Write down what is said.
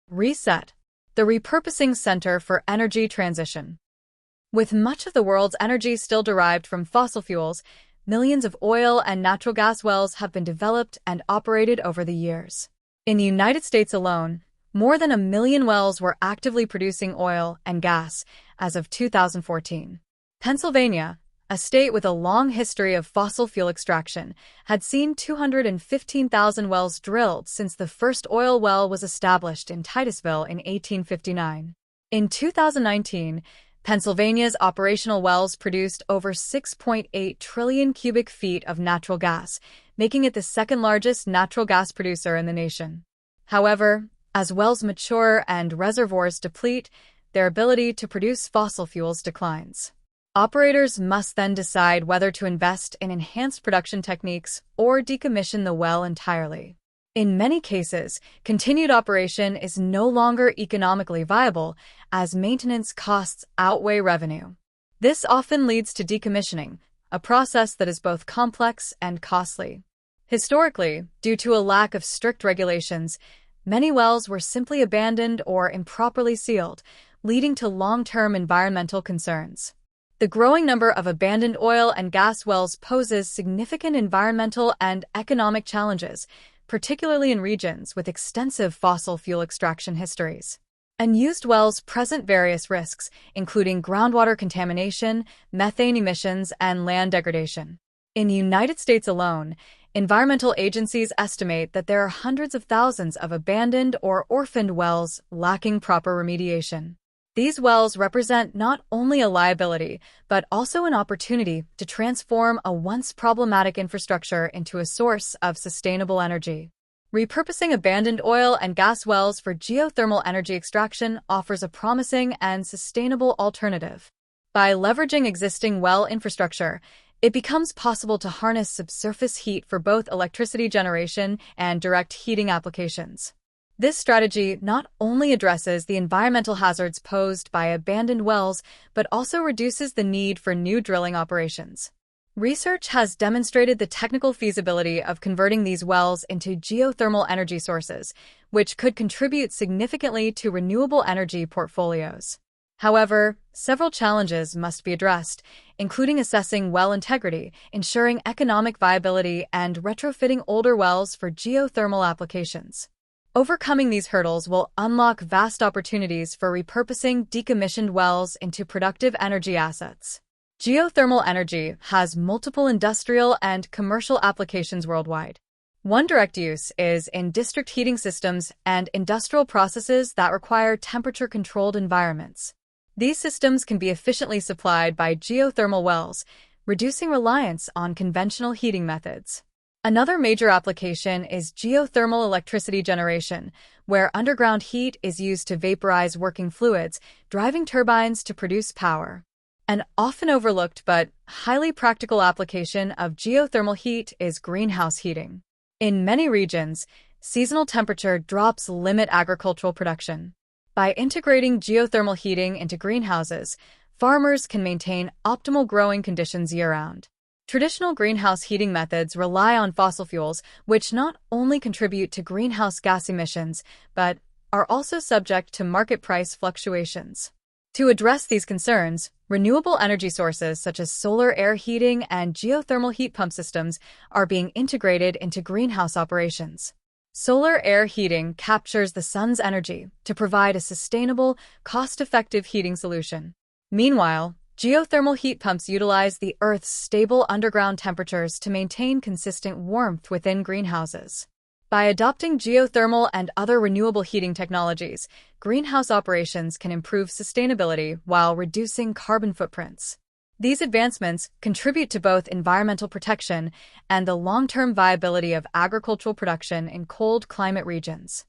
ReCET, the Repurposing Center for Energy Transition. With much of the world's energy still derived from fossil fuels, millions of oil and natural gas wells have been developed and operated over the years. In the United States alone, more than 1 million wells were actively producing oil and gas as of 2014. Pennsylvania, a state with a long history of fossil fuel extraction, had seen 215,000 wells drilled since the first oil well was established in Titusville in 1859. In 2019, Pennsylvania's operational wells produced over 6.8 trillion cubic feet of natural gas, making it the second-largest natural gas producer in the nation. However, as wells mature and reservoirs deplete, their ability to produce fossil fuels declines. Operators must then decide whether to invest in enhanced production techniques or decommission the well entirely. In many cases, continued operation is no longer economically viable as maintenance costs outweigh revenue. This often leads to decommissioning, a process that is both complex and costly. Historically, due to a lack of strict regulations, many wells were simply abandoned or improperly sealed, leading to long-term environmental concerns. The growing number of abandoned oil and gas wells poses significant environmental and economic challenges, particularly in regions with extensive fossil fuel extraction histories. Unused wells present various risks, including groundwater contamination, methane emissions, and land degradation. In the United States alone, environmental agencies estimate that there are hundreds of thousands of abandoned or orphaned wells lacking proper remediation. These wells represent not only a liability, but also an opportunity to transform a once problematic infrastructure into a source of sustainable energy. Repurposing abandoned oil and gas wells for geothermal energy extraction offers a promising and sustainable alternative. By leveraging existing well infrastructure, it becomes possible to harness subsurface heat for both electricity generation and direct heating applications. This strategy not only addresses the environmental hazards posed by abandoned wells, but also reduces the need for new drilling operations. Research has demonstrated the technical feasibility of converting these wells into geothermal energy sources, which could contribute significantly to renewable energy portfolios. However, several challenges must be addressed, including assessing well integrity, ensuring economic viability, and retrofitting older wells for geothermal applications. Overcoming these hurdles will unlock vast opportunities for repurposing decommissioned wells into productive energy assets. Geothermal energy has multiple industrial and commercial applications worldwide. One direct use is in district heating systems and industrial processes that require temperature-controlled environments. These systems can be efficiently supplied by geothermal wells, reducing reliance on conventional heating methods. Another major application is geothermal electricity generation, where underground heat is used to vaporize working fluids, driving turbines to produce power. An often overlooked but highly practical application of geothermal heat is greenhouse heating. In many regions, seasonal temperature drops limit agricultural production. By integrating geothermal heating into greenhouses, farmers can maintain optimal growing conditions year-round. Traditional greenhouse heating methods rely on fossil fuels, which not only contribute to greenhouse gas emissions, but are also subject to market price fluctuations. To address these concerns, renewable energy sources such as solar air heating and geothermal heat pump systems are being integrated into greenhouse operations. Solar air heating captures the sun's energy to provide a sustainable, cost-effective heating solution. Meanwhile, geothermal heat pumps utilize the Earth's stable underground temperatures to maintain consistent warmth within greenhouses. By adopting geothermal and other renewable heating technologies, greenhouse operations can improve sustainability while reducing carbon footprints. These advancements contribute to both environmental protection and the long-term viability of agricultural production in cold climate regions.